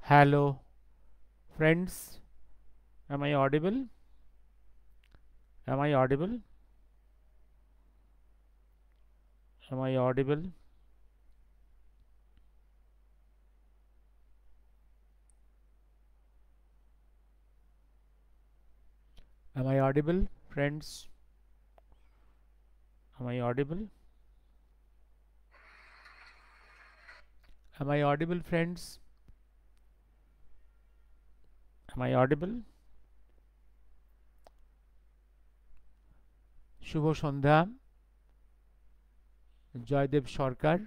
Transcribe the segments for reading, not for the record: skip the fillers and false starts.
Hello, friends. Am I audible? Am I audible? Am I audible? Am I audible, friends? Am I audible? Am I audible, friends? Am I audible? শুভ সন্ধ্যা, Joydeb Sarkar.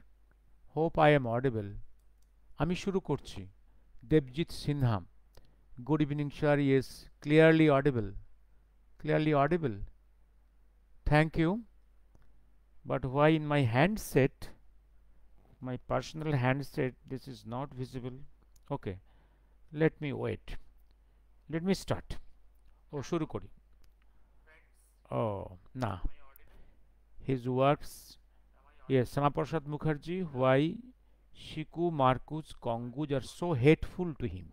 Hope I am audible. আমি শুরু করছি। Debjit Sinha. Good evening sir. Yes, clearly audible. Clearly audible. Thank you. But why in my handset, my personal handset, this is not visible? Okay, let me wait. Let me start. ও শুরু করি। ও না, his works, yes, Samaprasad Mukherjee, why Shiku, Marcus, Konguj are so hateful to him.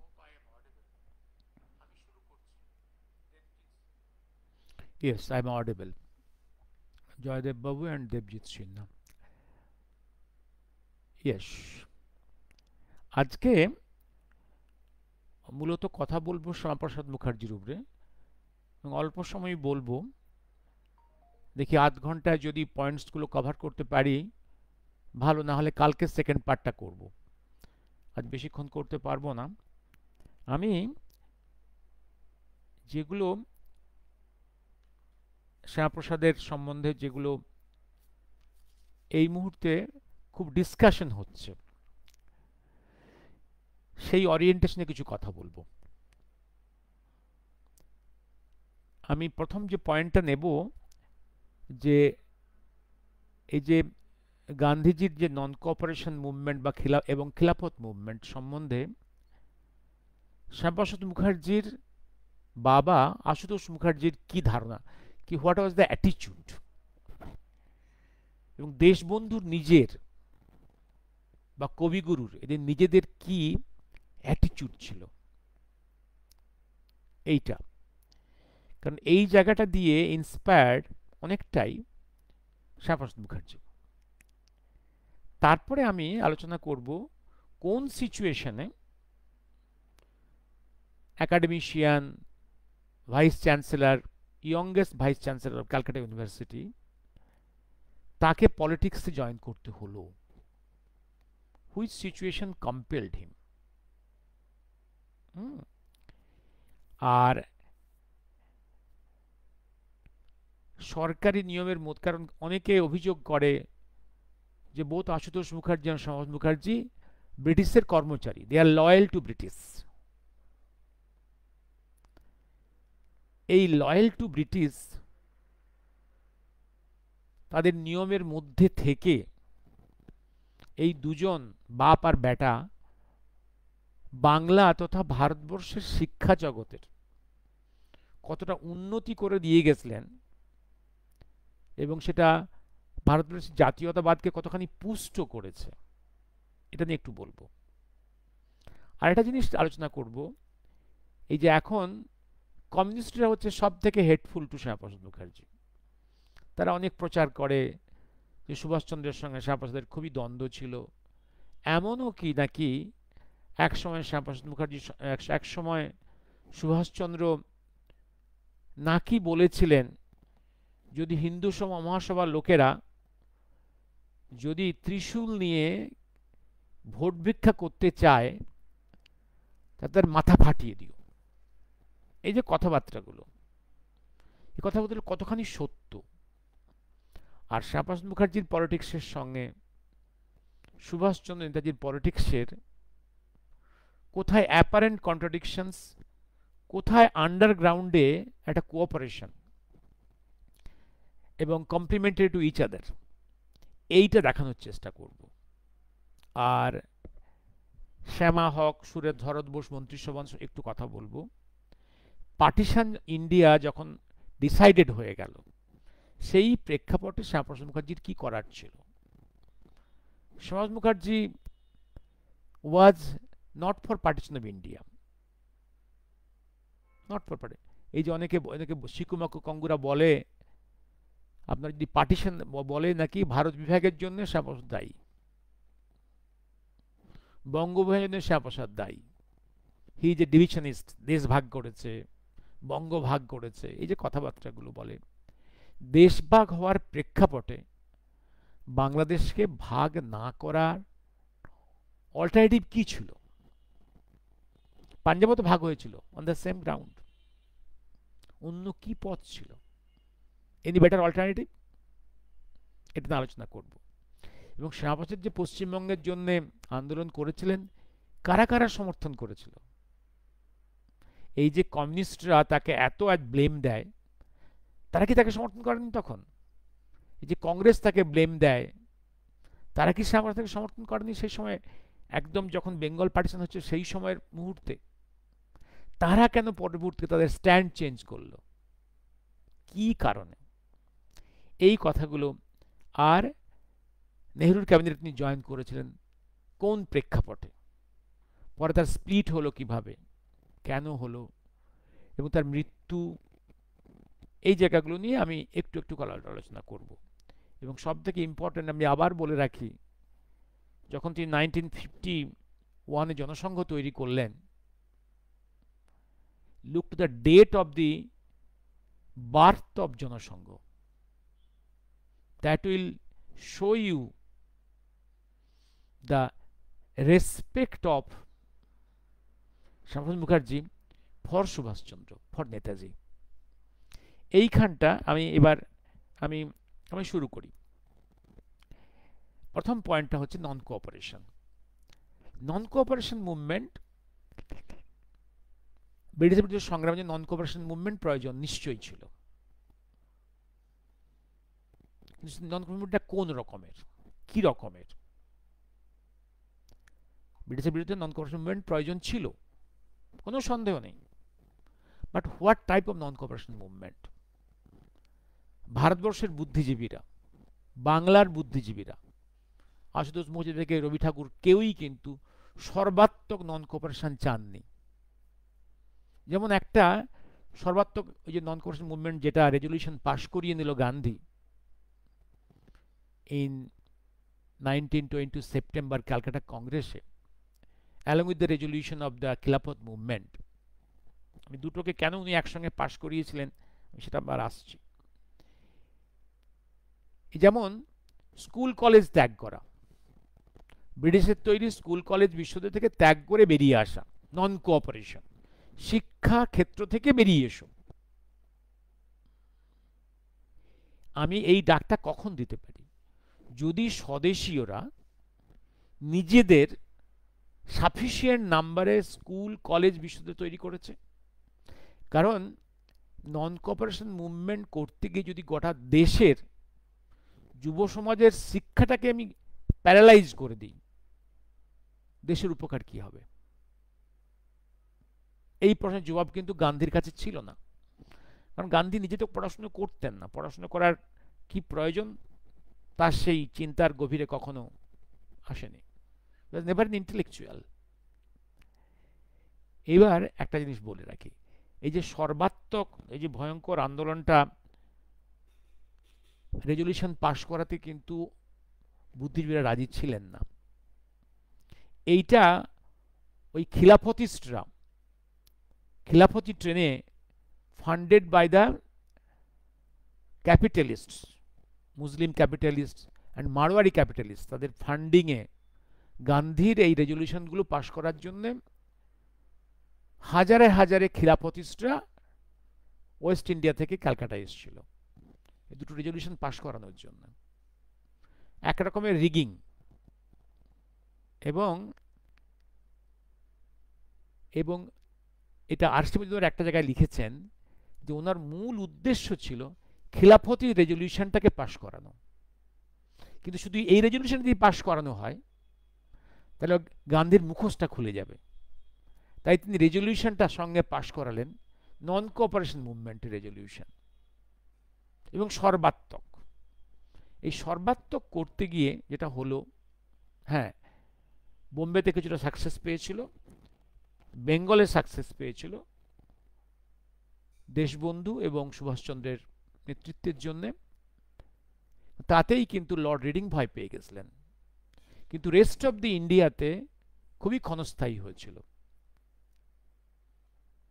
Yes, I'm audible. Joydev Babu and Debjit Sinha. Yes. আজকে মূলত কথা বলবো শ্যামাপ্রসাদ মুখার্জির উপরে, এবং অল্প সময় বলবো। দেখি আধ ঘন্টায় যদি পয়েন্টসগুলো কভার করতে পারি ভালো, না হলে কালকে সেকেন্ড পার্টটা করব। আজ বেশিক্ষণ করতে পারবো না। আমি যেগুলো শ্যামাপ্রসাদের সম্বন্ধে যেগুলো এই মুহূর্তে খুব ডিসকাশন হচ্ছে, সেই ওরিয়েন্টেশনে কিছু কথা বলবো। আমি প্রথম যে পয়েন্টটা নেব, যে এই যে গান্ধীজির যে নন কোঅপারেশন মুভমেন্ট বা খিলাফত মুভমেন্ট সম্বন্ধে শ্যামাপ্রসাদ মুখার্জির বাবা আশুতোষ মুখার্জির কি ধারণা, কি হোয়াট ওয়াজ দ্য অ্যাটিটিউড, এবং দেশবন্ধুর নিজের বা কবিগুরুর এদের নিজেদের কি অ্যাটিটিউড ছিল, এইটা। কারণ এই জায়গাটা দিয়ে ইন্সপায়ার্ড অনেকটাই শ্যামাপ্রসাদ মুখার্জি। তারপরে আমি আলোচনা করব কোন সিচুয়েশনে academician, vice chancellor, youngest vice chancellor of Calcutta university, তাকে পলিটিক্সে জয়েন করতে হলো, হুইচ সিচুয়েশন কম্পেলড হিম। আর সরকারি নিয়মের মধ্যে, কারণ অনেকে অভিযোগ করে যে বোথ আশুতোষ মুখার্জি আর শ্যামাপ্রসাদ মুখার্জি ব্রিটিশের কর্মচারী, দে আর লয়াল টু ব্রিটিশ। এই লয়াল টু ব্রিটিশ তাদের নিয়মের মধ্যে থেকে এই দুজন বাপ আর বেটা বাংলা তথা ভারতবর্ষের শিক্ষা জগতের কতটা উন্নতি করে দিয়ে গেছিলেন, এবং সেটা ভারতবর্ষের জাতীয়তাবাদকে কতখানি পুষ্ট করেছে, এটা নিয়ে একটু বলবো। আর একটা জিনিস আলোচনা করব, এই যে এখন কমিউনিস্টরা হচ্ছে সব থেকে হেটফুল টু শ্যামাপ্রসাদ মুখার্জি। তারা অনেক প্রচার করে যে সুভাষচন্দ্রের সঙ্গে শ্যামাপ্রসাদের খুবই দ্বন্দ্ব ছিল, এমনও কি নাকি এক সময় শ্যামাপ্রসাদ মুখার্জি, এক সময় সুভাষচন্দ্র নাকি বলেছিলেন যদি হিন্দু মহাসভার লোকেরা যদি ত্রিশূল নিয়ে ভোট ভিক্ষা করতে চায় তাদের মাথা ফাটিয়ে দিও। এই যে কথাবার্তাগুলো, এই কথাগুলো কতখানি সত্য। আর শ্যামাপ্রসাদ মুখার্জির পলিটিক্সের সঙ্গে সুভাষচন্দ্র নেতাজির পলিটিক্সের কোথায় অ্যাপারেন্ট কন্ট্রাডিকশনস, কোথায় আন্ডারগ্রাউন্ডে একটা কোঅপারেশন এবং কমপ্লিমেন্টারি টু ইচ আদার, এইটা দেখানোর চেষ্টা করব। আর শ্যামা হক, সুরেশ ধরত বোস মন্ত্রিসভা একটু কথা বলবো। পার্টিশন ইন্ডিয়া যখন ডিসাইডেড হয়ে গেল, সেই প্রেক্ষাপটে শ্যামাপ্রসাদ মুখার্জির কি করার ছিল। Shyamaprasad Mukherjee was not for partition of India, not for party. এই যে অনেকে অনেকে শিকুমাকু কঙ্গুরা বলে, আপনার যদি পার্টিশন বলে নাকি ভারত বিভাগের জন্য শ্যামাপ্রসাদ দায়ী, বঙ্গবিভাগের জন্য শ্যামাপ্রসাদ দায়ী, হি যে ডিভিশনিস্ট, দেশ ভাগ করেছে, বঙ্গ ভাগ করেছে, এই যে কথাবার্তাগুলো বলে, দেশভাগ হওয়ার প্রেক্ষাপটে বাংলাদেশকে ভাগ না করার অল্টারনেটিভ কি ছিল? পাঞ্জাবও তো ভাগ হয়েছিল অন দ্য সেম গ্রাউন্ড, অন্য কি পথ ছিল? Any better alternative? এটা নিয়ে আলোচনা করব। এবং শ্যামাপ্রসাদ যে পশ্চিমবঙ্গের জন্য আন্দোলন করেছিলেন, কারা কারা সমর্থন করেছিল? এই যে কমিউনিস্টরা তাকে এত ব্লেম দেয়, তারা কি তাকে সমর্থন করেনি তখন? এই যে কংগ্রেস তাকে ব্লেম দেয়, তারা কি শ্যামাপ্রসাদকে সমর্থন করেনি সেই সময়, একদম যখন বেঙ্গল পার্টিশন হচ্ছে সেই সময়ের মুহূর্তে? তারা কেন পরবর্তীতে তাদের স্ট্যান্ড চেঞ্জ করলো, কি কারণে? এই কথাগুলো। আর নেহরুর ক্যাবিনেট তিনি জয়েন করেছিলেন কোন প্রেক্ষাপটে, পরে তার স্প্লিট হলো কিভাবে, কেন হলো, এবং তার মৃত্যু, এই জায়গাগুলো নিয়ে আমি একটু একটু আলোচনা করব। এবং সব থেকে ইম্পর্টেন্ট আমি আবার বলে রাখি, যখন তিনি 1951-এ জনসংঘ তৈরি করলেন, look to the date of the birth of Jana Sangh, that will show you the respect of Shyamaprasad Mukherjee for Subhashchandra, for Netaji. এইখানটা আমি শুরু করি। প্রথম পয়েন্টটা হচ্ছে non cooperation. Non cooperation movement, British বিরুদ্ধে সংগ্রামে নন কোঅপারেশন মুভমেন্ট প্রয়োজন নিশ্চয়ই ছিল। নন মুভমেন্টটা কোন রকমের, কি রকমের? ব্রিটিশের বিরুদ্ধে নন কোঅপারেশন মুভমেন্ট প্রয়োজন ছিল, কোনো সন্দেহ নেই। But what type of non cooperation movement? ভারতবর্ষের বুদ্ধিজীবীরা, বাংলার বুদ্ধিজীবীরা, আশুতোষ মুখার্জি থেকে রবি ঠাকুর, কেউই কিন্তু সর্বাত্মক নন কোঅপারেশন চাননি। যেমন একটা সর্বাত্মক ওই যে নন কোঅপারেশন মুভমেন্ট, যেটা রেজলিউশন পাশ করিয়ে নিল গান্ধী ইন 1922 সেপ্টেম্বর ক্যালকাটা কংগ্রেসে, along with the resolution of the খিলাফত মুভমেন্ট। আমি দুটোকে কেন উনি একসঙ্গে পাশ করিয়েছিলেন সেটা আবার আসছি। যেমন স্কুল কলেজ ত্যাগ করা, ব্রিটিশের তৈরি স্কুল কলেজ বিশ্ববিদ্যালয় থেকে ত্যাগ করে বেরিয়ে আসা, নন কোঅপারেশন। শিক্ষা ক্ষেত্র থেকে বেরিয়ে এসো। আমি এই ডাকটা কখন দিতে পারি? যদি স্বদেশীয়রা নিজেদের সাফিসিয়েন্ট নাম্বারে স্কুল কলেজ বিশ্ববিদ্যালয় তৈরি করেছে। কারণ নন কোঅপারেশন মুভমেন্ট করতে গিয়ে যদি গোটা দেশের যুব সমাজের শিক্ষাটাকে আমি প্যারালাইজ করে দিই, দেশের উপকার কি হবে? এই প্রশ্নের জবাব কিন্তু গান্ধীর কাছে ছিল না। কারণ গান্ধী নিজে তো পড়াশুনো করতেন না, পড়াশুনো করার কি প্রয়োজন তার সেই চিন্তার গভীরে কখনো আসেনি। Never N intellectual. এবার একটা জিনিস বলে রাখি, এই যে সর্বাত্মক এই যে ভয়ঙ্কর আন্দোলনটা, রেজলিউশন পাশ করাতে কিন্তু বুদ্ধিজীবীরা রাজি ছিলেন না। এইটা ওই খিলাফতিস্টরা, খিলাফতি ট্রেনে funded by the capitalists, Muslim capitalist and Marwari capitalist, তাদের ফান্ডিংয়ে গান্ধীর এই রেজলিউশনগুলো পাশ করার জন্য হাজারে হাজারে খিলাফতিস্টরা ওয়েস্ট ইন্ডিয়া থেকে ক্যালকাটা এসেছিল এই দুটো রেজলিউশন পাশ করানোর জন্য। এক রকমের রিগিং। এবং এবং এটা আরসি মজুমদার একটা জায়গায় লিখেছেন যে ওনার মূল উদ্দেশ্য ছিল খিলাফতি রেজলিউশনটাকে পাশ করানো। কিন্তু শুধু এই রেজলিউশন যদি পাশ করানো হয় তাহলে গান্ধীর মুখোশটা খুলে যাবে। তাই তিনি রেজলিউশনটা সঙ্গে পাশ করালেন, নন কোঅপারেশন মুভমেন্টের রেজলিউশন, এবং সর্বাত্মক। এই সর্বাত্মক করতে গিয়ে যেটা হলো, হ্যাঁ, বোম্বেতে কিছুটা সাকসেস পেয়েছিল, বেঙ্গলে সাকসেস পেয়েছিল দেশবন্ধু এবং সুভাষচন্দ্রের নেতৃত্বের জন্যে, তাতেই কিন্তু লর্ড রিডিং ভয় পেয়ে গেছিলেন। কিন্তু রেস্ট অফ দি ইন্ডিয়াতে খুবই ক্ষণস্থায়ী হয়েছিল।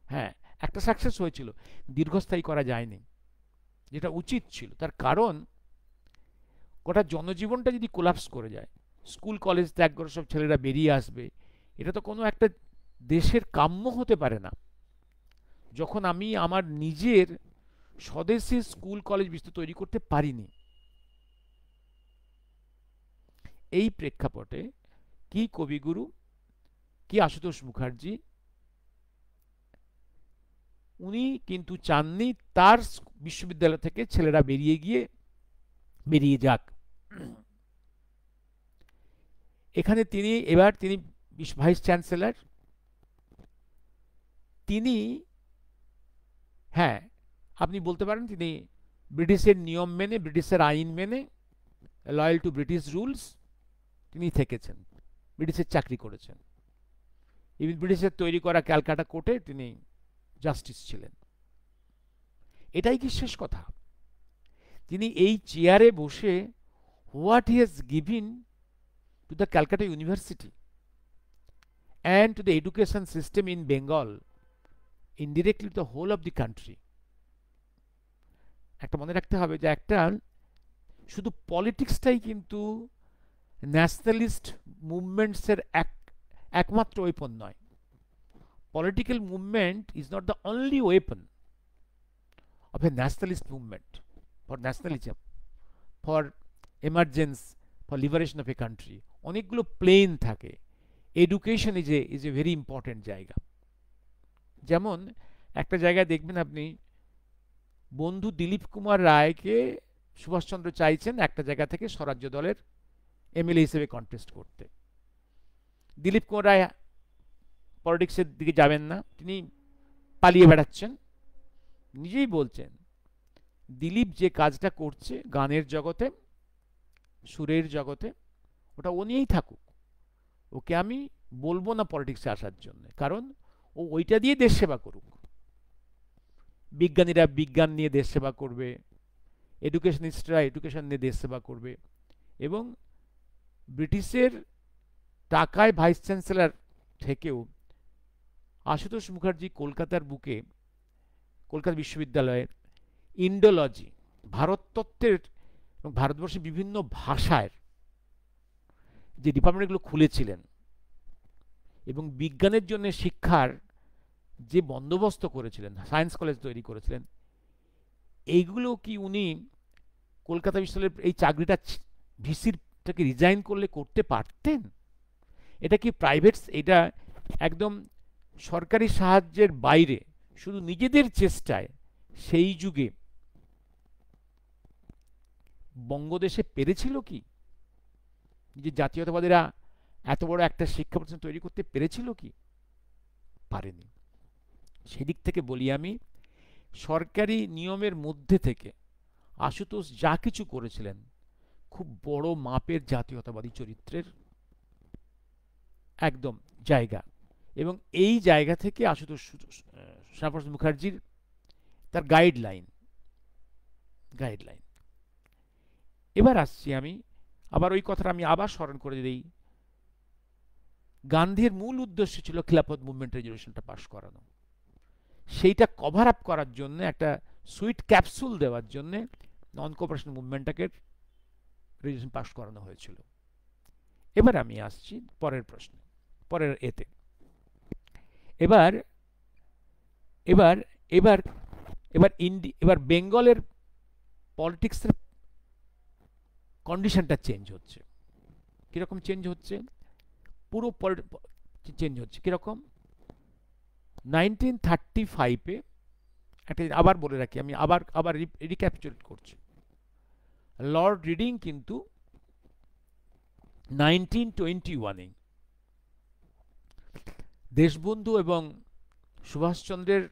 হ্যাঁ, একটা সাকসেস হয়েছিল, দীর্ঘস্থায়ী করা যায়নি, যেটা উচিত ছিল। তার কারণ গোটা জনজীবনটা যদি কোলাপস করে যায়, স্কুল কলেজ ত্যাগ করে সব ছেলেরা বেরিয়ে আসবে, এটা তো কোনো একটা দেশের কাম্য হতে পারে না। যখন আমি আমার নিজের স্বদেশী স্কুল কলেজ বিস্তৃত তৈরি করতে পারিনি, এই প্রেক্ষাপটে কি কবিগুরু, কি আশুতোষ মুখার্জি, উনি কিন্তু চাননি তার বিশ্ববিদ্যালয় থেকে ছেলেরা বেরিয়ে যাক। এখানে এবার তিনি ভাইস চ্যান্সেলর। তিনি, হ্যাঁ আপনি বলতে পারেন তিনি ব্রিটিশের নিয়ম মেনে, ব্রিটিশের আইন মেনে, লয়াল টু ব্রিটিশ রুলস তিনি থেকেছেন, ব্রিটিশের চাকরি করেছেন। ইভেন ব্রিটিশের তৈরি করা ক্যালকাটা কোর্টে তিনি জাস্টিস ছিলেন। এটাই কি শেষ কথা? তিনি এই চেয়ারে বসে what he has given to the Calcutta university and to the education system in Bengal, indirectly the whole of the country. একটা মনে রাখতে হবে যে একটা শুধু পলিটিক্সটাই কিন্তু ন্যাশনালিস্ট মুভমেন্টসের একমাত্র ওয়েপন নয়। Political movement is not the only weapon of a nationalist movement, for nationalism, for emergence, for liberation of a country. অনেকগুলো প্লেন থাকে। Education is a very important জায়গা। যেমন একটা জায়গায় দেখবেন আপনি, বন্ধু দিলীপ কুমার রায়কে সুভাষচন্দ্র চাইছেন একটা জায়গা থেকে স্বরাজ্য দলের এমএলএ হিসেবে কন্টেস্ট করতে। দিলীপ কুমার রায় পলিটিক্সের দিকে যাবেন না, তিনি পালিয়ে বেড়াচ্ছেন। নিজেই বলছেন দিলীপ যে কাজটা করছে গানের জগতে, সুরের জগতে, ওটা ও নিয়েই থাকুক, ওকে আমি বলবো না পলিটিক্সে আসার জন্য, কারণ ও ওইটা দিয়ে দেশ সেবা করুক। বিজ্ঞানীরা বিজ্ঞান নিয়ে দেশ সেবা করবে, এডুকেশনিস্টরা এডুকেশন নিয়ে দেশ সেবা করবে, এবং ব্রিটিশের টাকায় ভাইস চ্যান্সেলর থেকেও আশুতোষ মুখার্জি কলকাতার বুকে, কলকাতা বিশ্ববিদ্যালয়ে ইন্ডোলজি, ভারততত্ত্বের এবং ভারতবর্ষের বিভিন্ন ভাষার যে ডিপার্টমেন্টগুলো খুলেছিলেন এবং বিজ্ঞানের জন্য শিক্ষার যে বন্দোবস্ত করেছিলেন, সায়েন্স কলেজ তৈরি করেছিলেন, এইগুলো কি উনি কলকাতা বিশ্ববিদ্যালয়ের এই চাকরিটা ভিসিরটাকে রিজাইন করলে করতে পারতেন? এটা কি প্রাইভেট, এটা একদম সরকারি সাহায্যের বাইরে শুধু নিজেদের চেষ্টায় সেই যুগে বঙ্গদেশে পেরেছিল কি? যে জাতীয়তাবাদীরা এত বড় একটা শিক্ষা প্রতিষ্ঠান তৈরি করতে পেরেছিল কি? পারেনি। সেদিক থেকে বলি আমি, সরকারি নিয়মের মধ্যে থেকে আশুতোষ যা কিছু করেছিলেন খুব বড় মাপের জাতীয়তাবাদী চরিত্রের একদম জায়গা, এবং এই জায়গা থেকে আশুতোষ শ্যামাপ্রসাদ মুখার্জির তার গাইডলাইন। এবার আসছি আমি আবার ওই কথাটা আমি আবার স্মরণ করে দিই, গান্ধীর মূল উদ্দেশ্য ছিল খিলাফত মুভমেন্ট রেজলিউশনটা পাশ করানো। সেইটা কভার আপ করার জন্য, একটা সুইট ক্যাপসুল দেওয়ার জন্য নন কোঅপারেশন মুভমেন্টটাকে রেজলিউশন পাশ করানো হয়েছিল। এবার আমি আসছি পরের প্রশ্নে, পরের এতে। এবার এবার এবার এবার বেঙ্গলের পলিটিক্সের কন্ডিশনটা চেঞ্জ হচ্ছে। কিরকম চেঞ্জ হচ্ছে? পুরো চেঞ্জ হচ্ছে। কিরকম? 1935-এ একটা আবার বলে রাখি, আমি আবার রিক্যাপচুলেট করছি। লর্ড রিডিং কিন্তু 1921-এ দেশবন্ধু এবং সুভাষচন্দ্রের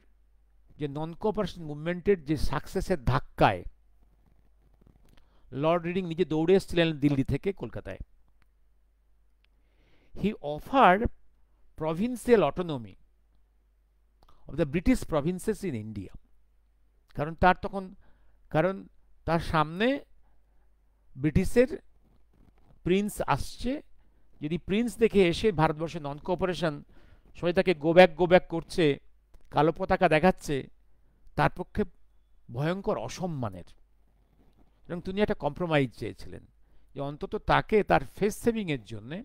যে নন কোঅপারেশন মুভমেন্টের যে সাকসেসের ধাক্কায় লর্ড রিডিং নিজে দৌড়ে এসেছিলেন দিল্লি থেকে কলকাতায়। হি offered provincial autonomy of the British provinces in India. কারণ তার সামনে ব্রিটিশের প্রিন্স আসছে, যদি প্রিন্স দেখে এসে ভারতবর্ষে নন কোঅপারেশন, সবাই তাকে গো ব্যাক করছে, কালো পতাকা দেখাচ্ছে, তার পক্ষে ভয়ঙ্কর অসম্মানের। এবং তিনি একটা কম্প্রোমাইজ চেয়েছিলেন যে অন্তত তাকে তার ফেস সেভিংয়ের জন্যে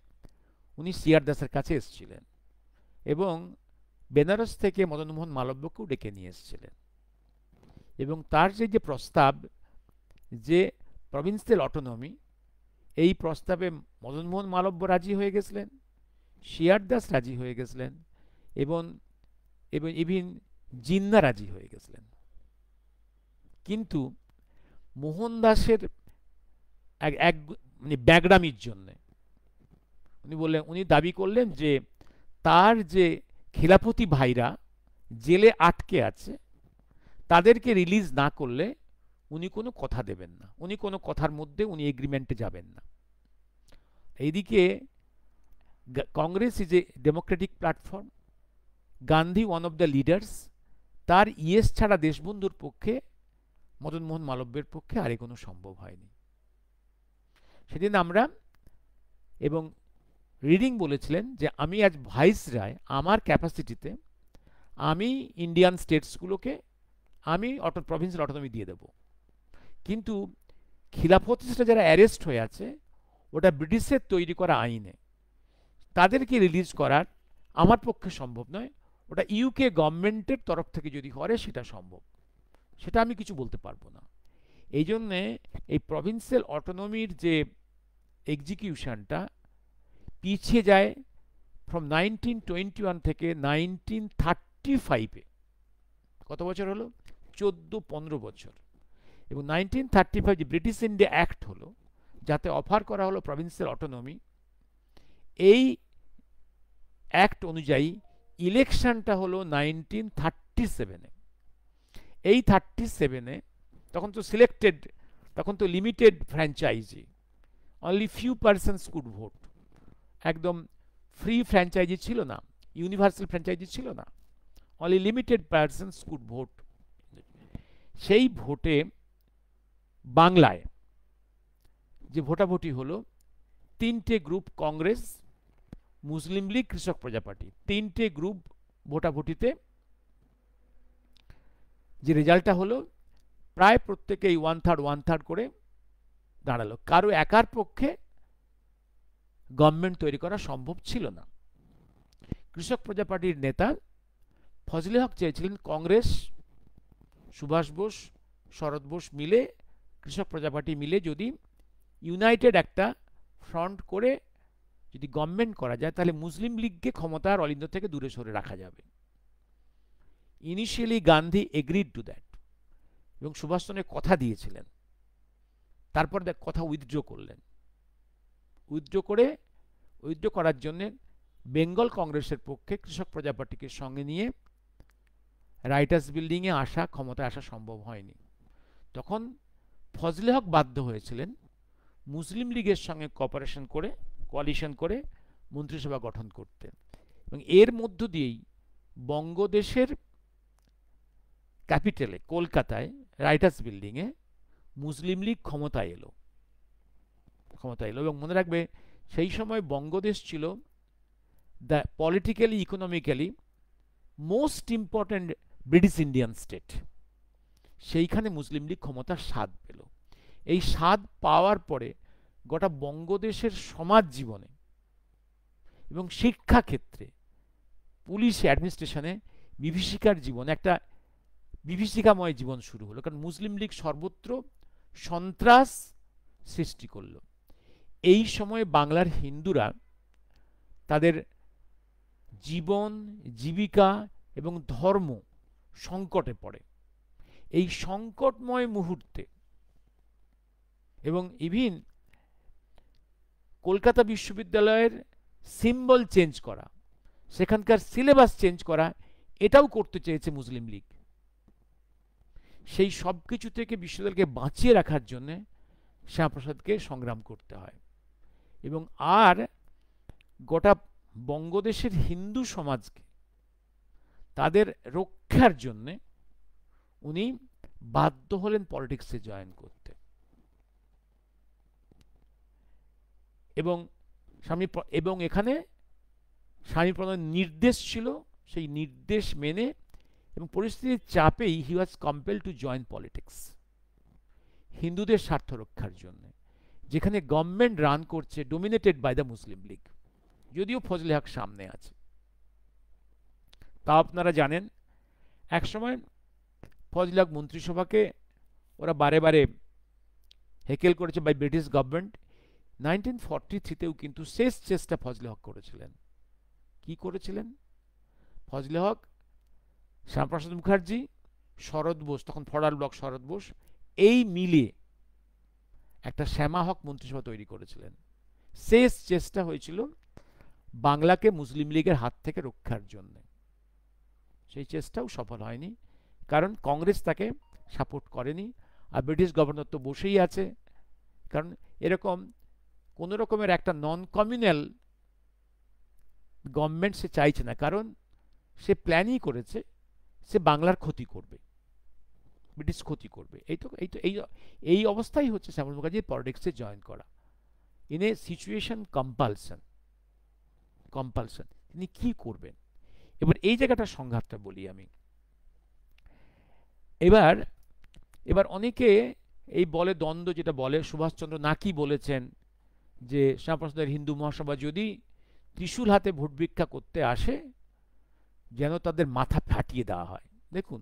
উনি সিআর দাসের কাছে এসেছিলেন এবং বেনারস থেকে মদনমোহন মালব্যকেও ডেকে নিয়ে এসেছিলেন। এবং তার যে প্রস্তাব যে প্রভিন্সিয়াল অটোনমি, এই প্রস্তাবে মদনমোহন মালব্য রাজি হয়ে গেছিলেন, সিআর দাস রাজি হয়ে গেছিলেন এবং ইভিন জিন্না রাজি হয়ে গেছিলেন। কিন্তু মোহনদাসের এক মানে ব্যাগরামির জন্যে উনি দাবি করলেন যে তার যে খিলাফতি ভাইরা জেলে আটকে আছে তাদেরকে রিলিজ না করলে উনি কোনো কথা দেবেন না, উনি কোনো কথার মধ্যে উনি এগ্রিমেন্টে যাবেন না। এইদিকে Congress is a democratic platform, Gandhi one of the leaders, তার ইয়েস ছাড়া দেশবন্ধুর পক্ষে মদনমোহন মালব্যের পক্ষে আর কোনো সম্ভব হয়নি। সেদিন আমরা এবং রিডিং বলেছিলেন যে আমি আজ ভাইস রায়, আমার ক্যাপাসিটিতে আমি ইন্ডিয়ান স্টেটসগুলোকে আমি প্রভিন্সিয়াল অটোনমি দিয়ে দেব, কিন্তু খিলাফতিরা যারা অ্যারেস্ট হয়ে আছে ওটা ব্রিটিশের তৈরি করা আইনে, তাদেরকে রিলিজ করার আমার পক্ষে সম্ভব নয়, ওটা ইউকে গভর্নমেন্টের তরফ থেকে যদি করে সেটা সম্ভব, সেটা আমি কিছু বলতে পারবো না। এই জন্যে এই প্রভিন্সিয়াল অটোনমির যে এক্সিকিউশনটা পিছিয়ে যায় ফ্রম 1921 থেকে 1935-এ। কত বছর হলো? 14-15 বছর। এবং 1935 যে ব্রিটিশ ইন্ডিয়া অ্যাক্ট হলো, যাতে অফার করা হলো প্রভিন্সিয়াল অটোনমি, এই অ্যাক্ট অনুযায়ী ইলেকশনটা হলো 1937-এ। এই 37-এ তখন তো সিলেক্টেড, তখন তো limited franchise, only few persons could vote, একদম ফ্রি ফ্র্যাঞ্চাইজি ছিল না, ইউনিভার্সাল ফ্র্যাঞ্চাইজি ছিল না, only limited persons could vote. সেই ভোটে বাংলায় যে ভোটাভুটি হলো, তিনটে গ্রুপ, কংগ্রেস, মুসলিম লীগ, কৃষক প্রজা পার্টি, তিনটে গ্রুপ ভোটাভুটিতে যে রেজাল্টটা হলো প্রায় প্রত্যেকেই 1/3 করে দাঁড়ালো। কারো একার পক্ষে গভর্নমেন্ট তৈরি করা সম্ভব ছিল না। কৃষক প্রজা পার্টির নেতা ফজলে হক চেয়েছিলেন কংগ্রেস, সুভাষ বোস, শরৎ বোস মিলে, কৃষক প্রজা পার্টি মিলে যদি ইউনাইটেড একটা ফ্রন্ট করে যদি গভর্নমেন্ট করা যায় তাহলে মুসলিম লীগকে ক্ষমতার অলিন্দ থেকে দূরে সরে রাখা যাবে। Initially Gandhi agreed to that এবং সুভাষচন্দ্র কথা দিয়েছিলেন, তারপর কথা উইথড্র করলেন। উইথড্র করার জন্য বেঙ্গল কংগ্রেসের পক্ষে কৃষক প্রজা পার্টিকে সঙ্গে নিয়ে রাইটার্স বিল্ডিংয়ে ক্ষমতায় আসা সম্ভব হয়নি। তখন ফজলে হক বাধ্য হয়েছিলেন মুসলিম লীগের সঙ্গে কোয়ালিশন করে মন্ত্রিসভা গঠন করতে, এবং এর মধ্য দিয়েই বঙ্গদেশের ক্যাপিটালে কলকাতায় রাইটার্স বিল্ডিংয়ে মুসলিম লীগ ক্ষমতায় এলো। এবং মনে রাখবে সেই সময় বঙ্গদেশ ছিল the politically economically most important British Indian state. সেইখানে মুসলিম লীগ ক্ষমতার স্বাদ পেল। এই স্বাদ পাওয়ার পরে গোটা বঙ্গদেশের সমাজ জীবনে এবং শিক্ষাক্ষেত্রে, পুলিশ অ্যাডমিনিস্ট্রেশনে বিভীষিকার জীবন, একটা বিভীষিকাময় জীবন শুরু হলো, কারণ মুসলিম লীগ সর্বত্র সন্ত্রাস সৃষ্টি করল। এই সময়ে বাংলার হিন্দুরা তাদের জীবন, জীবিকা এবং ধর্ম সংকটে পড়ে। এই সংকটময় মুহূর্তে এবং ইভিন কলকাতা বিশ্ববিদ্যালয়ের সিম্বল চেঞ্জ করা, সেখানকার সিলেবাস চেঞ্জ করা, এটাও করতে চেয়েছে মুসলিম লীগ। সেই সব কিছু থেকে বিশ্ববিদ্যালয়কে বাঁচিয়ে রাখার জন্য শ্যামাপ্রসাদকে সংগ্রাম করতে হয়। এবং আর গোটা বঙ্গদেশের হিন্দু সমাজকে তাদের রক্ষার জন্যে উনি বাধ্য হলেন পলিটিক্সে জয়েন করতে। এবং এখানে স্বামী প্রণয়ের নির্দেশ ছিল, সেই নির্দেশ মেনে এবং পরিস্থিতির চাপেই he was compelled to join politics, হিন্দুদের স্বার্থ রক্ষার জন্য, যেখানে গভর্নমেন্ট রান করছে dominated by the Muslim League, যদিও ফজলে হক সামনে আছে। তা আপনারা জানেন একসময় ফজলে হক মন্ত্রিসভাকে ওরা বারে বারে হেকেল করেছে বাই ব্রিটিশ গভর্নমেন্ট। 1943তেও কিন্তু শেষ চেষ্টা ফজলে হক করেছিলেন। কি করেছিলেন? ফজলে হক, শ্যামাপ্রসাদ মুখার্জি, শরৎ বোস, তখন ফরাল ব্লক শরৎ বোস, এই মিলে একটা শ্যামা হক মন্ত্রিসভা তৈরি করেছিলেন। শেষ চেষ্টা হয়েছিল বাংলাকে মুসলিম লীগের হাত থেকে রক্ষার জন্য। সেই চেষ্টাও সফল হয়নি, কারণ কংগ্রেস তাকে সাপোর্ট করেনি, আর ব্রিটিশ গভর্নর তো বসেই আছে। কারণ এরকম কোনো রকমের একটা নন কমিউনাল গভর্নমেন্ট সে চাইছে না, কারণ সে প্ল্যানই করেছে সে বাংলার ক্ষতি করবে, ব্রিটিশ ক্ষতি করবে। এই অবস্থাই হচ্ছে শ্যামল মুখার্জির পলিটিক্সে জয়েন করা, ইন এ সিচুয়েশন কম্পালশন। তিনি কি করবেন? এবার এই জায়গাটা সংঘাতটা বলি আমি। এবার অনেকে এই বলে দ্বন্দ্ব, যেটা বলে সুভাষচন্দ্র নাকি বলেছেন যে শ্যামাপ্রসাদের হিন্দু মহাসভা যদি ত্রিশূল হাতে ভোট ভিক্ষা করতে আসে যেন তাদের মাথা ফাটিয়ে দেওয়া হয়। দেখুন,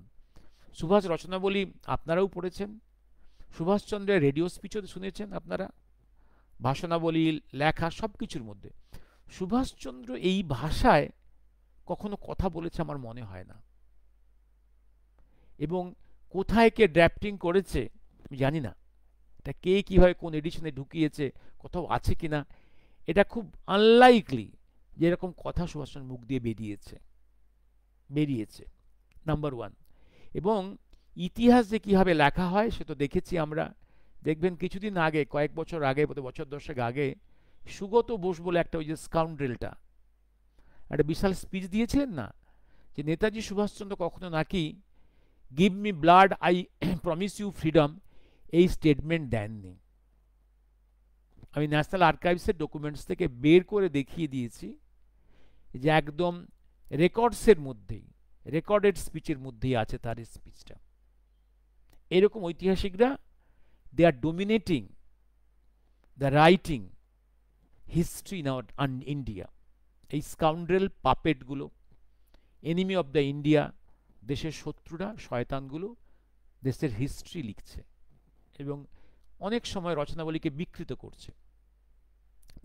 সুভাষ রচনাবলী আপনারাও পড়েছেন, সুভাষচন্দ্রের রেডিও স্পিচও শুনেছেন আপনারা, ভাষণাবলী, লেখা, সব কিছুর মধ্যে সুভাষচন্দ্র এই ভাষায় কখনো কথা বলেছে আমার মনে হয় না। এবং কোথায় কে ড্রাফটিং করেছে আমি জানি না, এটা কে কীভাবে কোন এডিশনে ঢুকিয়েছে, কোথাও আছে কিনা, এটা খুব আনলাইকলি যে এরকম কথা সুভাষচন্দ্র মুখ দিয়ে বেরিয়েছে, নাম্বার ওয়ান। এবং ইতিহাস যে কীভাবে লেখা হয় সে তো দেখেছি আমরা। দেখবেন কিছুদিন আগে, কয়েক বছর আগে, বছর 10 আগে, সুগত বোস বলে একটা, ওই যে স্কাউন্ড্রেলটা, একটা বিশাল স্পিচ দিয়েছিলেন না, যে নেতাজি সুভাষচন্দ্র কখনো নাকি give me blood I promise you freedom এই স্টেটমেন্ট দেননি। আমি ন্যাশনাল আর্কাইভসের ডকুমেন্টস থেকে বের করে দেখিয়ে দিয়েছি যে একদম রেকর্ডসের মধ্যেই, রেকর্ডেড স্পিচের মধ্যেই আছে তার এই স্পিচটা। এরকম ঐতিহাসিকরা they are dominating the writing history now in India. এই স্কাউন্ড্রেল পাপেটগুলো, এনিমি অব দ্য ইন্ডিয়া, দেশের শত্রুরা, শয়তানগুলো দেশের হিস্ট্রি লিখছে এবং অনেক সময় রচনাবলীকে বিকৃত করছে।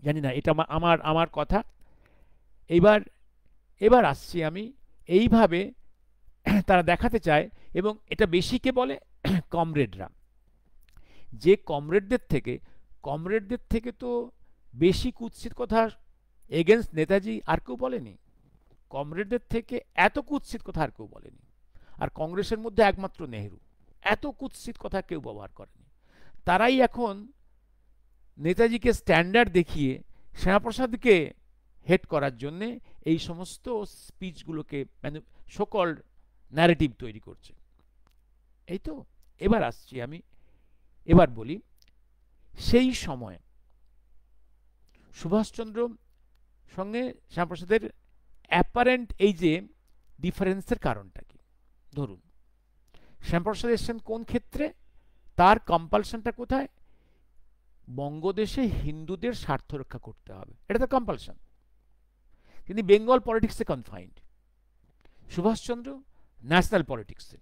জানি না, এটা আমার কথা। এবার আসছি আমি। এইভাবে তারা দেখাতে চায়, এবং এটা বেশি কে বলে? কমরেডরা। যে কমরেডদের থেকে তো বেশি কুৎসিত কথা এগেনস্ট নেতাজি আর কেউ বলেনি। কমরেডদের থেকে এত কুৎসিত কথা আর কেউ বলেনি। আর কংগ্রেসের মধ্যে একমাত্র নেহেরু, এত কুৎসিত কথা কেউ ব্যবহার করেনি। তারাই এখন নেতাজিকে স্ট্যান্ডার্ড দেখিয়ে শ্যামাপ্রসাদকে হেড করার জন্যে এই সমস্ত স্পিচগুলোকে সকল্ড ন্যারেটিভ তৈরি করছে। এই তো। এবার আসছি আমি, এবার বলি সেই সময় সুভাষচন্দ্র সঙ্গে শ্যামাপ্রসাদের অ্যাপারেন্ট এই যে ডিফারেন্সের কারণটা কি? ধরুন, শ্যামাপ্রসাদ এসছেন কোন ক্ষেত্রে, তার কম্পালশনটা কোথায়? বঙ্গদেশে হিন্দুদের স্বার্থ রক্ষা করতে হবে, এটা তো কম্পালশন। তিনি বেঙ্গল পলিটিক্সে কনফাইন্ড, সুভাষচন্দ্র ন্যাশনাল পলিটিক্সে।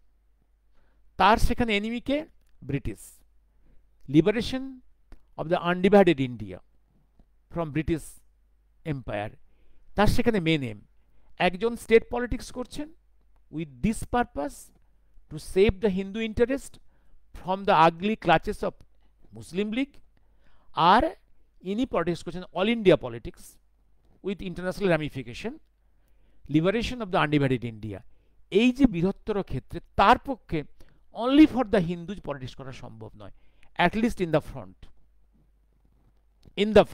তার সেখানে এনিমিকে British, liberation of the undivided India from British empire, তার সেখানে মেন এম। একজন স্টেট পলিটিক্স করছেন with this purpose to save the Hindu interest from the ugly clutches of Muslim League, আর ইনি পলিটিক্স করছেন all India politics with international ramification, liberation of the undivided India. এই যে বৃহত্তর ক্ষেত্রে তার পক্ষে only for the Hindus politics করা সম্ভব নয়, অ্যাটলিস্ট ইন দ্য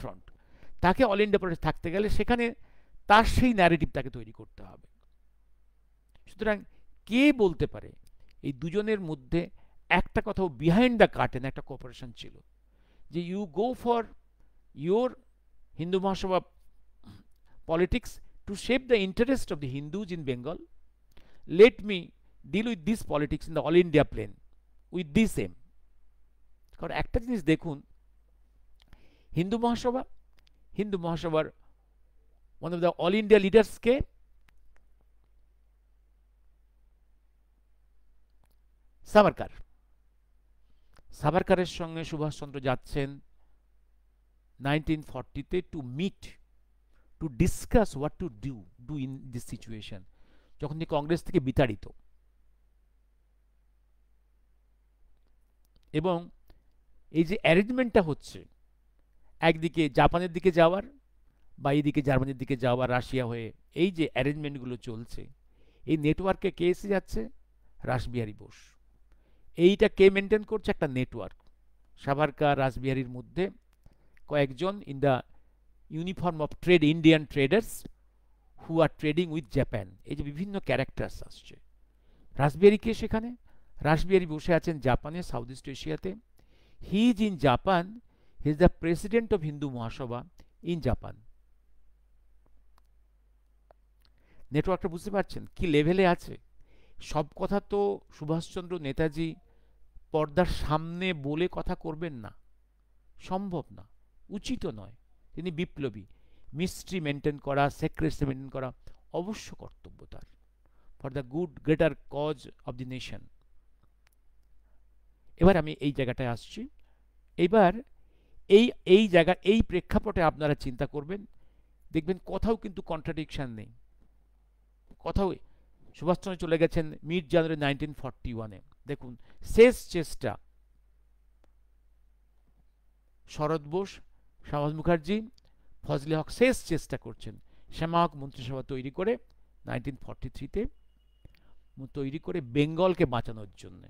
ফ্রন্ট। তাকে অল ইন্ডিয়া পলিটিক্স থাকতে গেলে সেখানে তার সেই ন্যারেটিভ তাকে তৈরি করতে হবে। সুতরাং কে বলতে পারে এই দুজনের মধ্যে একটা কথাও বিহাইন্ড দ্য কার্টেন একটা কোঅপারেশন ছিল, যে you go for your Hindu Mahasabha politics to shape the interest of the Hindus in Bengal, let me deal with this politics in the all India plane with this aim. কারণ একটা জিনিস দেখুন, Hindu মহাসভার one of the all India leaders কে সাভারকারের সঙ্গে সুভাষচন্দ্র যাচ্ছেন 1940-তে to meet, to discuss what to do in this situation, যখন তিনি কংগ্রেস থেকে বিতাড়িত। এবং এই যে অ্যারেঞ্জমেন্টটা হচ্ছে, একদিকে জাপানের দিকে যাওয়ার বা এইদিকে জার্মানির দিকে যাওয়ার রাশিয়া হয়ে, এই যে অ্যারেঞ্জমেন্টগুলো চলছে, এই নেটওয়ার্কে কে এসে যাচ্ছে? রাসবিহারী বোস। এইটা কে মেনটেন করছে? একটা নেটওয়ার্ক। সাভারকার রাসবিহারীর মধ্যে কয়েকজন in the uniform of trade, Indian traders who are trading with Japan, এই যে বিভিন্ন ক্যারেক্টার্স আসছে। রাসবিহারী কে সেখানে? রাসবিহারী বসে আছেন জাপানে, সাউথ ইস্ট এশিয়াতে। He is in Japan, he is the president of Hindu Mahasabha in Japan. নেটওয়ার্কটা বুঝতে পারছেন কি লেভেলে আছে? সব কথা তো সুভাষচন্দ্র নেতাজি পর্দার সামনে বলে কথা করবেন না, সম্ভব না, উচিত নয়। তিনি বিপ্লবী, মিস্ট্রি মেনটেন করা, সেক্রেসি মেনটেন করা অবশ্য কর্তব্য তার, for the good greater cause of the nation. এবার আমি এই জায়গাটায় আসছি। এবার এই জায়গা, এই প্রেক্ষাপটে আপনারা চিন্তা করবেন, দেখবেন কোথাও কিন্তু কন্ট্রাডিকশন নেই, কোথাও। সুভাষচন্দ্র চলে গেছেন মিড জানুয়ারি 1941-এ। দেখুন শেষ চেষ্টা, শরৎ বোস, শ্যামা মুখার্জি, ফজলে হক শেষ চেষ্টা করছেন শ্যামা হক মন্ত্রিসভা তৈরি করে 1943-তে তৈরি করে বেঙ্গলকে বাঁচানোর জন্য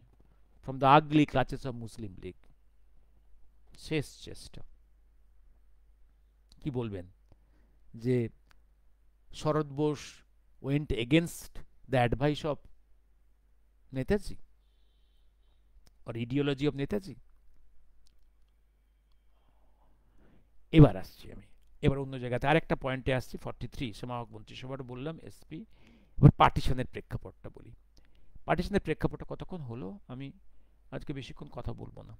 from the ugly clutches of Muslim League. শেষ চেষ্টা। কি বলবেন যে শরৎ Bose went against the advice of Netaji or ideology of Netaji? এবার আসছি আমি, এবার অন্য জায়গাতে আরেকটা পয়েন্টে আসছি। 43 সমাহক মন্ত্রিসভাটা বললাম, এসপি। এবার পার্টিশনের প্রেক্ষাপটটা বলি। পার্টিশনের প্রেক্ষাপটটা কতক্ষণ হলো? আমি আজকে বেশিক্ষণ কথা বলবো না,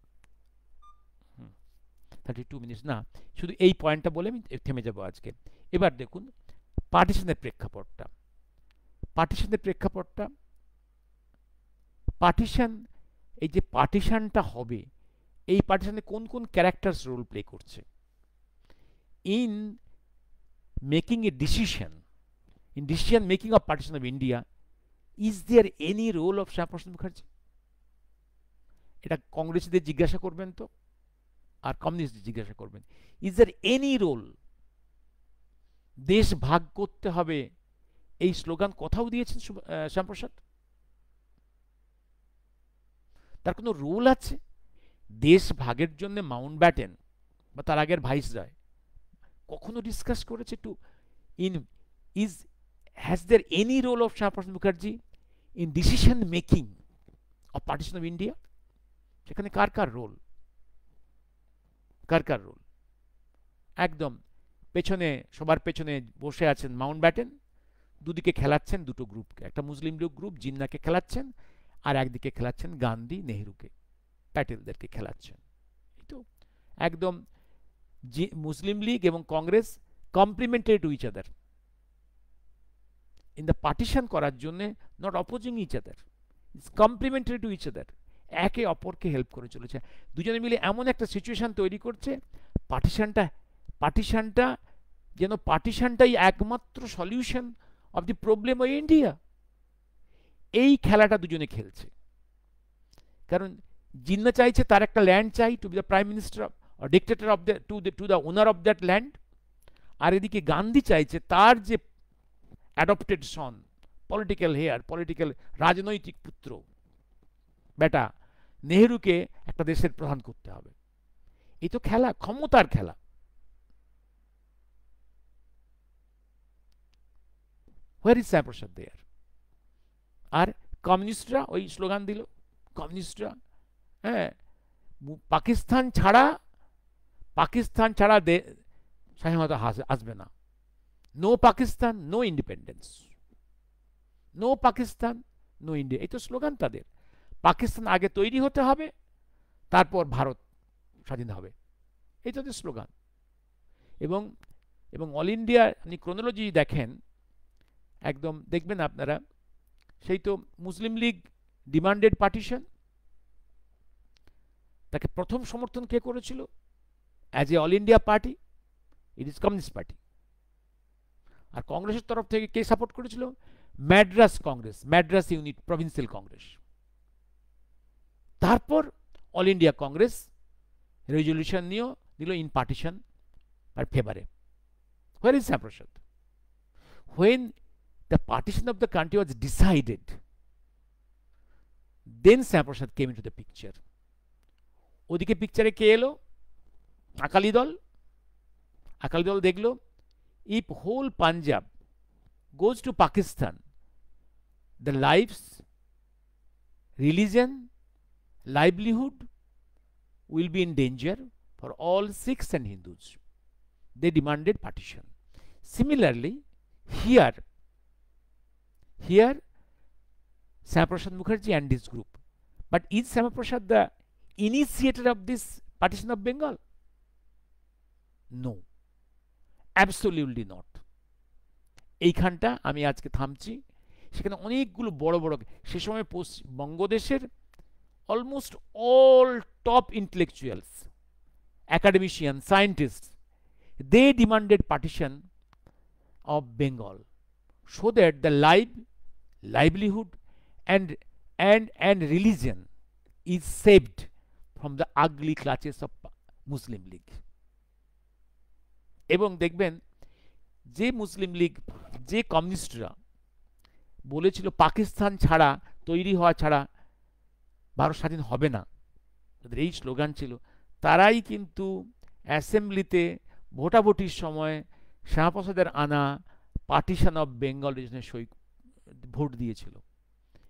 32 মিনিট না, শুধু এই পয়েন্টটা বলে আমি থেমে যাব আজকে। এবার দেখুন পার্টিশনের প্রেক্ষাপটটা। পার্টিশন, এই যে পার্টিশনটা হবে, এই পার্টিশনে কোন কোন ক্যারেক্টার্স রোল প্লে করছে in making a decision, in decision making of partition of India? Is there any role of Shyamaprasad Mukherjee? এটা কংগ্রেসীদের জিজ্ঞাসা করবেন তো, আর কমিউনিস্টদের জিজ্ঞাসা করবেন, ইজ দেয়ার এনি রোল? দেশ ভাগ করতে হবে এই স্লোগান কোথাও দিয়েছেন শ্যামপ্রসাদ? তার কোনো রোল আছে? দেশ ভাগের জন্য মাউন্টব্যাটেন বা তার আগের ভাইসরয় কখনো ডিসকাস করেছে to in is has there any role of Shyamaprasad Mukherjee in decision making of partition of India? সেখানে কার কার রোল? একদম পেছনে, সবার পেছনে বসে আছেন মাউন্টব্যাটেন, দুদিকে খেলাচ্ছেন দুটো গ্রুপকে, একটা মুসলিম লীগ গ্রুপ জিন্নাকে খেলাচ্ছেন, আর একদিকে খেলাচ্ছেন গান্ধী নেহরুকে, প্যাটেলদেরকে খেলাচ্ছেন। এই তো একদম মুসলিম লীগ এবং Congress complementary to each other in the partition করার জন্য, not opposing each other, it's complementary to each other, একে অপরকে হেল্প করে চলেছে। দুজনে মিলে এমন একটা সিচুয়েশন তৈরি করছে, পার্টিশনটা যেন পার্টিশনটাই একমাত্র solution of the problem of India. এই খেলাটা দুজনে খেলছে। কারণ জিন্না চাইছে তার একটা ল্যান্ড চাই to be the prime minister or dictator of the to the owner of that land, আর এদিকে গান্ধী চাইছে তার যে adopted son, political heir, political রাজনৈতিক পুত্র বেটা নেহরুকে একটা দেশের প্রধান করতে হবে। এই তো খেলা, ক্ষমতার খেলা। Where is Shyamaprasad there? আর কমিউনিস্টরা ওই স্লোগান দিল, কমিউনিস্টরা, হ্যাঁ, পাকিস্তান ছাড়া, পাকিস্তান ছাড়া স্বাধীনতা আসবে না, no Pakistan no independence, no Pakistan no India, এই তো স্লোগান তাদের। পাকিস্তান আগে তৈরি হতে হবে, তারপর ভারত স্বাধীন হবে, এই তাদের স্লোগান। এবং এবং অল ইন্ডিয়া আপনি ক্রোনোলজি দেখেন, একদম দেখবেন আপনারা, সেই তো মুসলিম লীগ ডিমান্ডেড পার্টিশন, তাকে প্রথম সমর্থন কে করেছিল as a all India party? It is communist party. আর কংগ্রেসের তরফ থেকে কে সাপোর্ট করেছিল? Madras Congress, Madras unit provincial Congress. তারপর অল ইন্ডিয়া কংগ্রেস রেজলিউশন নিয়েও দিল ইন পার্টিশন আর ফেভারে। Where is Shyamaprasad? When the partition of the country was decided, then Shyamaprasad came into the picture. ওদিকে পিকচারে কে এলো? আকালি দল। আকালি দল দেখলো if whole Punjab goes to Pakistan, the lives, religion, livelihood will be in danger for all Sikhs and Hindus. They demanded partition. Similarly, here Shyama Mukherjee and his group. But is Shyama the initiator of this partition of Bengal? No, absolutely not. এইখানটা আমি আজকে থামছি। সেখানে অনেকগুলো বড় বড়, সে সময় বঙ্গদেশের almost all top intellectuals, academicians, scientists, they demanded partition of Bengal so that the livelihood and religion is saved from the ugly clutches of Muslim League. এবং দেখবেন যে মুসলিম লীগ, যে কমিউনিস্টরা বলেছিল পাকিস্তান ছাড়া, তৈরি হওয়া ছাড়া ভারত স্বাধীন হবে না, তাদের এই স্লোগান ছিল, তারাই কিন্তু অ্যাসেম্বলিতে ভোটাভুটির সময় শ্যামাপ্রসাদের আনা পার্টিশন অফ বেঙ্গল রিজনের সই ভোট দিয়েছিল।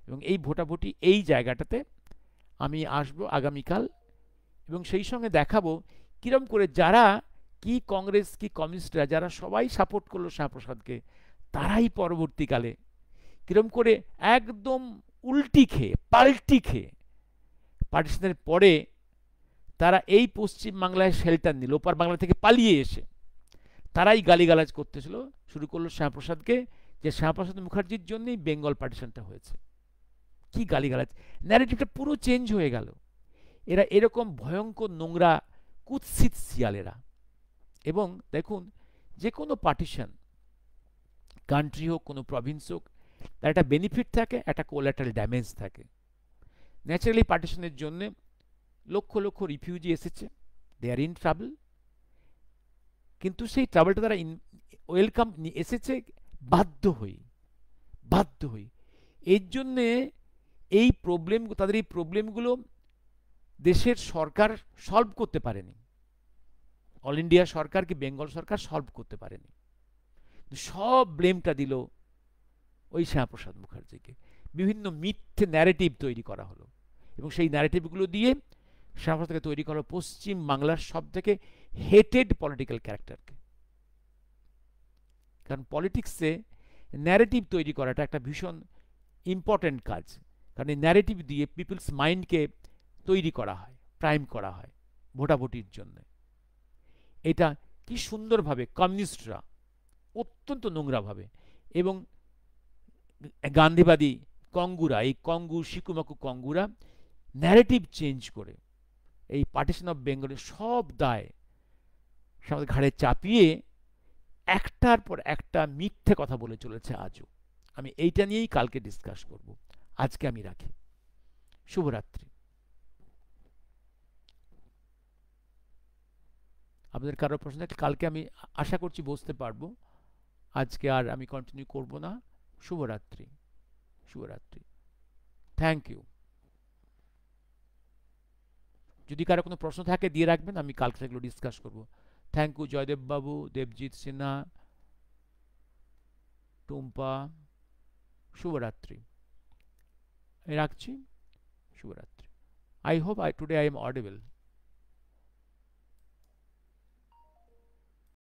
এবং এই ভোটাভুটি এই জায়গাটাতে আমি আসবো আগামীকাল, এবং সেই সঙ্গে দেখাবো কিরম করে যারা কি কংগ্রেস কি কমিউনিস্টরা যারা সবাই সাপোর্ট করলো শ্যামাপ্রসাদকে, তারাই পরবর্তীকালে কিরম করে একদম উল্টি খেয়ে পাল্টি খেয়ে পার্টিশনের পরে তারা এই পশ্চিম বাংলায় শেল্টার নিল, ওপার বাংলা থেকে পালিয়ে এসে তারাই গালিগালাজ করতেছিল, শুরু করলো শ্যামাপ্রসাদকে, যে শ্যামাপ্রসাদ মুখার্জির জন্যই বেঙ্গল পার্টিশনটা হয়েছে। কি গালিগালাজ, ন্যারেটিভটা পুরো চেঞ্জ হয়ে গেল। এরা এরকম ভয়ঙ্কর নোংরা কুৎসিত শিয়ালেরা। এবং দেখুন, যে কোনো পার্টিশন, কান্ট্রি হোক, কোনো প্রভিন্স হোক, তার একটা বেনিফিট থাকে, একটা কোলাটারাল ড্যামেজ থাকে। ন্যাচারালি পার্টিশনের জন্য লক্ষ লক্ষ রিফিউজি এসেছে, দে আর ইন ট্রাবল, কিন্তু সেই ট্রাবলটা তারা ওয়েলকাম এসেছে বাধ্য হয়ে, বাধ্য হয়ে। এর জন্যে এই প্রবলেম, তাদের এই প্রবলেমগুলো দেশের সরকার সলভ করতে পারেনি, অল ইন্ডিয়া সরকার কি বেঙ্গল সরকার সলভ করতে পারেনি। সব ব্লেমটা দিল ওই শ্যামাপ্রসাদ মুখার্জিকে। বিভিন্ন মিথ্যে ন্যারেটিভ তৈরি করা হলো, এবং সেই ন্যারেটিভগুলো দিয়ে শ্যামাপ্রসাদকে তৈরি করা পশ্চিম বাংলার সব থেকে হেটেড পলিটিক্যাল ক্যারেক্টারকে। কারণ পলিটিক্সে ন্যারেটিভ তৈরি করাটা একটা ভীষণ ইম্পর্টেন্ট কাজ, কারণ এই ন্যারেটিভ দিয়ে পিপলস মাইন্ডকে তৈরি করা হয়, প্রাইম করা হয় ভোটাভুটির জন্য। এটা কি সুন্দরভাবে কমিউনিস্টরা অত্যন্ত নোংরাভাবে, এবং গান্ধীবাদী কঙ্গুরা, এই কঙ্গু শিকুমাকু কঙ্গুরা ন্যারেটিভ চেঞ্জ করে এই পার্টিশন অফ বেঙ্গলের সব দায় আমাদের ঘাড়ে চাপিয়ে একটার পর একটা মিথ্যে কথা বলে চলেছে আজও। আমি এইটা নিয়েই কালকে ডিসকাস করব। আজকে আমি রাখি। শুভরাত্রি। আপনাদের কারো প্রশ্ন থাকলে কালকে আমি আশা করছি বসতে পারবো, আজকে আর আমি কন্টিনিউ করব না। শুভরাত্রি, শুভরাত্রি, থ্যাংক ইউ। যদি কারো কোনো প্রশ্ন থাকে দিয়ে রাখবেন, আমি কালকে সেগুলো ডিসকাস করব। থ্যাংক ইউ জয়দেব বাবু, দেবজিৎ সিনহা, টুম্পা, শুভরাত্রি। রাখছি। শুভরাত্রি। I hope today I am audible.